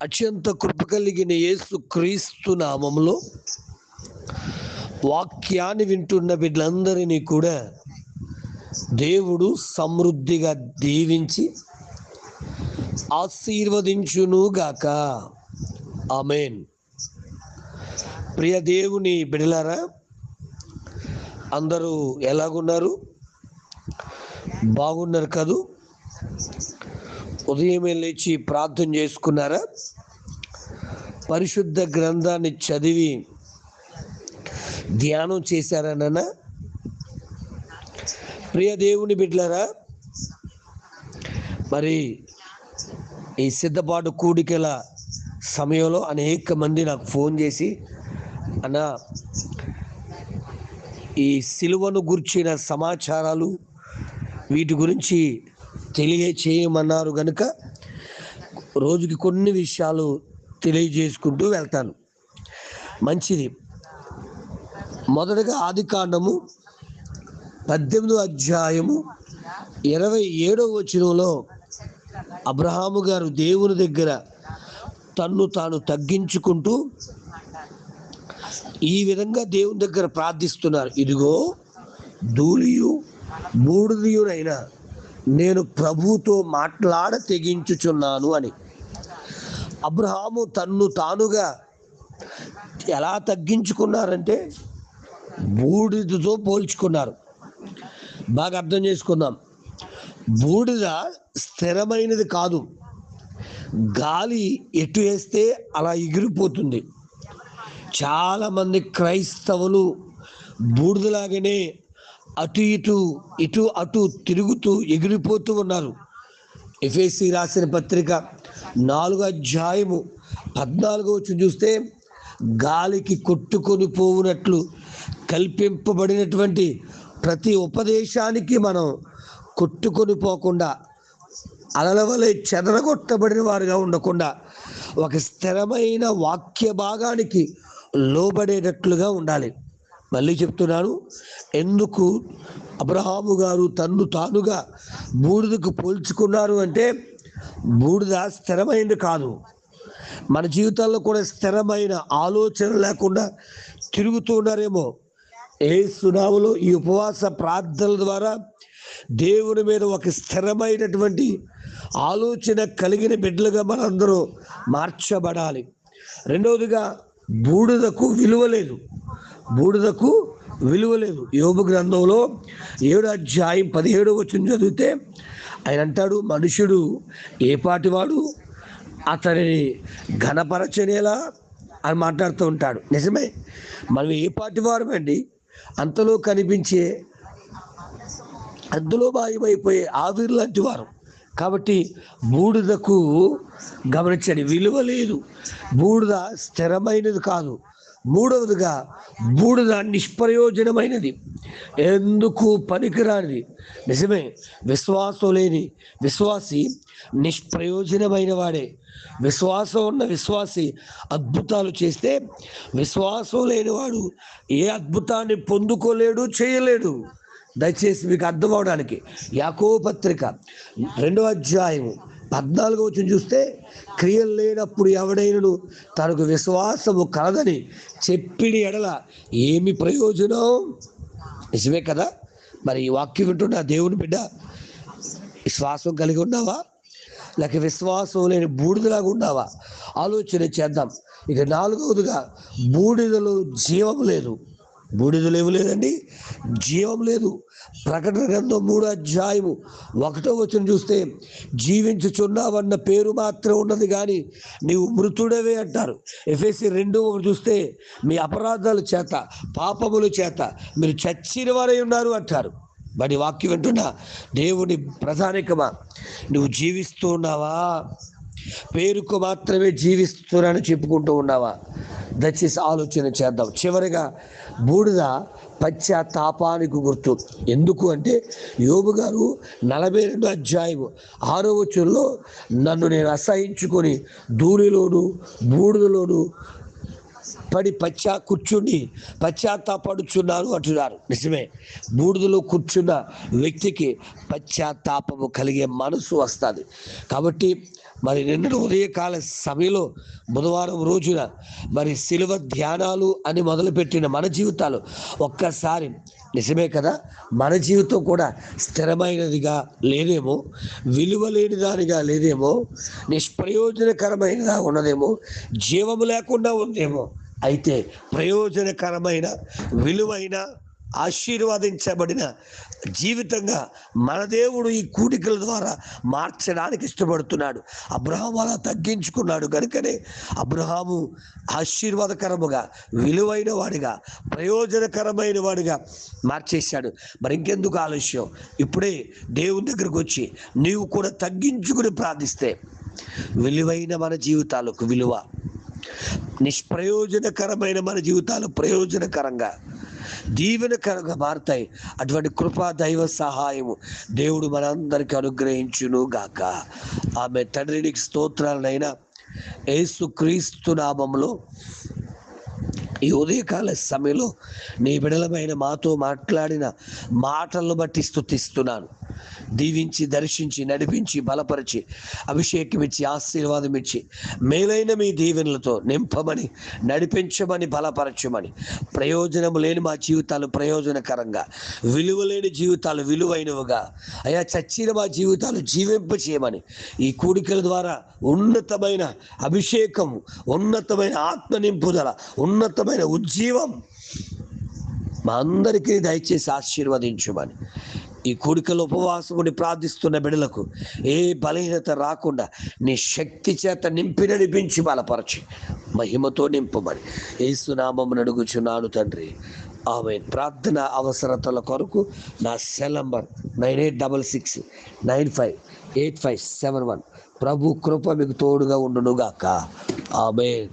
అత్యంత కృప కలిగిన యేసు క్రీస్తు నామములో వాక్యాన్ని వింటున్న బిడ్డలందరినీ కూడా దేవుడు సమృద్ధిగా దీవించి ఆశీర్వదించునుగాక. ఆమేన్. ప్రియ దేవుని బిడ్డలారా, అందరూ ఎలాగున్నారు? బాగున్నారు కదూ? ఉదయమే లేచి ప్రార్థన చేసుకున్నారా? పరిశుద్ధ గ్రంథాన్ని చదివి ధ్యానం చేశారనన్నా? ప్రియ దేవుని బిడ్డలారా, మరి ఈ సిద్ధపాటు కూడికల సమయంలో అనేక మంది నాకు ఫోన్ చేసి, అన్న ఈ సిలువను గుర్చిన సమాచారాలు వీటి గురించి తెలియచేయమన్నారు కనుక రోజుకి కొన్ని విషయాలు తెలియజేసుకుంటూ వెళ్తాను. మంచిది. మొదటగా ఆదికాండము 18వ అధ్యాయము 27వ వచనంలో అబ్రహాము గారు దేవుని దగ్గర తన్ను తాను తగ్గించుకుంటూ ఈ విధంగా దేవుని దగ్గర ప్రార్థిస్తున్నారు. ఇదిగో ధూళియు బూడిదయునైనా నేను ప్రభువుతో మాట్లాడ తెగించుచున్నాను అని. అబ్రహాము తన్ను తానుగా ఎలా తగ్గించుకున్నారంటే బూడిదతో పోల్చుకున్నారు. బాగా అర్థం చేసుకుందాం. బూడిద స్థిరమైనది కాదు, గాలి ఎటు వేస్తే అలా ఎగిరిపోతుంది. చాలామంది క్రైస్తవులు బూడిదలాగానే అటు ఇటు అటు తిరుగుతూ ఎగిరిపోతూ ఉన్నారు. ఎఫెసీ రాసిన పత్రిక 4వ అధ్యాయము 14వ వచనం చూస్తే, గాలికి కొట్టుకొని పోవునట్లు కల్పింపబడినటువంటి ప్రతి ఉపదేశానికి మనం కొట్టుకొని పోకుండా, అలల వలె చెదరగొట్టబడిన వారుగా ఉండకుండా ఒక స్థిరమైన వాక్య భాగానికి లోబడేటట్లుగా ఉండాలి. మళ్ళీ చెప్తున్నాను, ఎందుకు అబ్రహాము గారు తన్ను తానుగా బూడిదకు పోల్చుకున్నారు అంటే, బూడిద స్థిరమైనది కాదు. మన జీవితాల్లో కూడా స్థిరమైన ఆలోచన లేకుండా తిరుగుతూ ఉన్నారేమో. యేసు నామములో ఈ ఉపవాస ప్రార్థనల ద్వారా దేవుని మీద ఒక స్థిరమైనటువంటి ఆలోచన కలిగిన బిడ్డలుగా మనందరూ మార్చబడాలి. రెండవదిగా, బూడిదకు విలువ లేదు. బూడిదకు విలువ లేదు. యోబు గ్రంథంలో 7వ అధ్యాయం 17వ వచనం చదివితే ఆయన అంటాడు, మనుషుడు ఏ పాటివాడు అతనిని ఘనపరచనేలా అని మాట్లాడుతూ ఉంటాడు. నిజమే, మనం ఏ పాటి వారమండి? అంతలో కనిపించే అందులో మాయమైపోయే ఆవిరి లాంటి వారు. కాబట్టి బూడిదకు గమనించండి, విలువ లేదు. బూడిద స్థిరమైనది కాదు. మూడవదిగా, బూడిద నిష్ప్రయోజనమైనది, ఎందుకు పనికిరానిది. నిజమే, విశ్వాసం లేని విశ్వాసి నిష్ప్రయోజనమైన వాడే. విశ్వాసం ఉన్న విశ్వాసి అద్భుతాలు చేస్తే, విశ్వాసం లేనివాడు ఏ అద్భుతాన్ని పొందుకోలేడు, చేయలేడు. దయచేసి మీకు అర్థం అవడానికి యాకోబు పత్రిక 2వ అధ్యాయము 14వ వచనం చూస్తే, క్రియలు లేనప్పుడు ఎవడైనను తనకు విశ్వాసము కలదని చెప్పిన ఎడల ఏమి ప్రయోజనం? నిజమే కదా? మరి ఈ వాక్యం వింటున్న దేవుని బిడ్డ, విశ్వాసం కలిగి ఉన్నావా, లేక విశ్వాసం లేని బూడిదలాగా ఉన్నావా? ఆలోచన చేద్దాం. ఇక 4వదిగా, బూడిదలో జీవం లేదు. బూడిదలు ఏమి లేదండి, జీవం లేదు. ప్రకటన గ్రంథం 3వ అధ్యాయము 1వ వచనం చూస్తే, జీవించుచున్నావన్న పేరు మాత్రం ఉన్నది కానీ నీవు మృతుడవే అంటారు. ఎఫెసీ 2:1 చూస్తే, మీ అపరాధాల చేత పాపముల చేత మీరు చచ్చిన వారై ఉన్నారు అంటారు. మరి వాక్యం వింటున్నా దేవుని ప్రధానికమా, నువ్వు జీవిస్తూ ఉన్నావా? పేరుకు మాత్రమే జీవిస్తున్నానని చెప్పుకుంటూ ఉన్నావా? దయచేసి ఆలోచన చేద్దాం. చివరిగా, బూడిద పశ్చాత్తాపానికి గుర్తు. ఎందుకు అంటే, యోబు గారు 42వ అధ్యాయము 6వ వచనంలో, నన్ను నేను అసహించుకొని ధూళిలోను బూడిదలోను పడి కూర్చుండి పశ్చాత్తాపడుచున్నారు అంటున్నారు. నిజమే, బూడిదలో కూర్చున్న వ్యక్తికి పశ్చాత్తాపము కలిగే మనసు వస్తుంది. కాబట్టి మరి నిన్న ఉదయకాల సమయంలో బుధవారం రోజున మరి శిలువ ధ్యానాలు అని మొదలుపెట్టిన మన జీవితాలు ఒక్కసారి, నిజమే కదా, మన జీవితం కూడా స్థిరమైనదిగా లేదేమో, విలువ లేని దానిగా లేదేమో, నిష్ప్రయోజనకరమైనదా ఉన్నదేమో, జీవము లేకుండా ఉందేమో. అయితే ప్రయోజనకరమైన, విలువైన, ఆశీర్వదించబడిన జీవితంగా మన దేవుడు ఈ కూడికల ద్వారా మార్చడానికి ఇష్టపడుతున్నాడు. అబ్రహాము అలా తగ్గించుకున్నాడు కనుకనే అబ్రహాము ఆశీర్వాదకరముగా, విలువైన వాడిగా, ప్రయోజనకరమైన వాడిగా మార్చేశాడు. మరి ఇంకెందుకు ఆలస్యం? ఇప్పుడే దేవుని దగ్గరకు వచ్చి నీవు కూడా తగ్గించుకుని ప్రార్థిస్తే విలువైన మన జీవితాలకు విలువ, నిష్ప్రయోజనకరమైన మన జీవితాలు ప్రయోజనకరంగా, దీవెనకరంగా మారుతాయి. అటువంటి కృపా దైవ సహాయము దేవుడు మనందరికీ అనుగ్రహించును గాక. ఆమె తండ్రి నీకు స్తోత్రాలనైనా యేసు క్రీస్తు నామములో ఈ ఉదయకాల సమయంలో నీ బిడలమైన మాతో మాట్లాడిన మాటలను బట్టి స్తుతిస్తున్నాను. దీవించి, దర్శించి, నడిపించి, బలపరిచి, అభిషేకం ఇచ్చి, ఆశీర్వాదం ఇచ్చి, మేలైన మీ దీవెనలతో నింపమని, నడిపించమని, బలపరచమని, ప్రయోజనం లేని మా జీవితాలు ప్రయోజనకరంగా, విలువ లేని జీవితాలు విలువైనవిగా, అయా చచ్చిన మా జీవితాలు జీవింప చేయమని, ఈ కూడికల ద్వారా ఉన్నతమైన అభిషేకం, ఉన్నతమైన ఆత్మ నింపుదల, ఉన్నతమైన ఉజ్జీవం మా అందరికీ దయచేసి ఆశీర్వదించమని, ఈ కూడికలో ఉపవాసం ఉండి ప్రార్థిస్తున్న బిడ్డలకు ఏ బలహీనత రాకుండా నీ శక్తి చేత నింపి నడిపించి బలపరచి మహిమతో నింపమని యేసు నామమున అడుగుచున్నాను తండ్రి. ఆమేన్. ప్రార్థన అవసరతల కొరకు నా సెల్ నంబర్ 9866958571. ప్రభు కృప మీకు తోడుగా ఉండునుగాక. ఆమేన్.